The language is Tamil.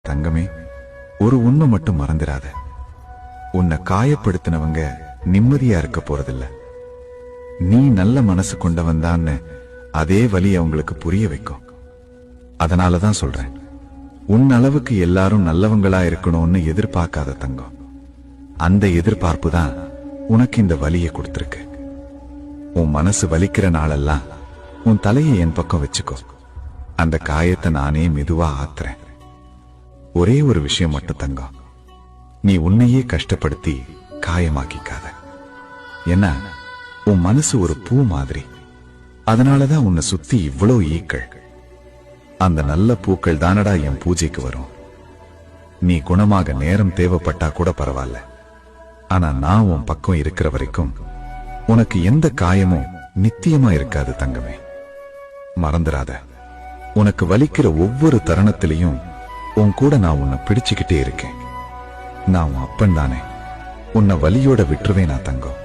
தங்கமே, ஒரு உண்மை மட்டும் மறந்துடாத. உன்னை காயப்படுத்தினவங்க நிம்மதியா இருக்க போறதில்ல. நீ நல்ல மனசு கொண்டவன் தான்னு அதே வலி அவங்களுக்கு புரிய வைக்கும். அதனாலதான் சொல்றேன், உன் அளவுக்கு எல்லாரும் நல்லவங்களா இருக்கணும்னு எதிர்பார்க்காத தங்கம். அந்த எதிர்பார்ப்பு தான் உனக்கு இந்த வலியை கொடுத்திருக்கு. உன் மனசு வலிக்கிற நாளெல்லாம் உன் தலையை என் பக்கம் வச்சுக்கோ. அந்த காயத்தை நானே மெதுவா ஆத்துறேன். ஒரே ஒரு விஷயம் மட்டும் தங்கம், நீ உன்னையே கஷ்டப்படுத்தி காயமாக்கிக்காத. ஏன்னா உன் மனசு ஒரு பூ மாதிரி. அதனாலதான் உன்னை சுத்தி இவ்வளோ ஈக்கள். அந்த நல்ல பூக்கள் தானடா என் பூஜைக்கு வரும். நீ குணமாக நேரம் தேவைப்பட்டா கூட பரவாயில்ல. ஆனா நான் உன் பக்கம் இருக்கிற வரைக்கும் உனக்கு எந்த காயமும் நித்தியமா இருக்காது தங்கமே. மறந்துடாத, உனக்கு வலிக்கிற ஒவ்வொரு தருணத்திலையும் உன் கூட நான் உன்னை பிடிச்சுக்கிட்டே இருக்கேன். நான் உன் அப்பன் தானே, உன்னை வலியோட விட்டுருவேனா தங்கம்?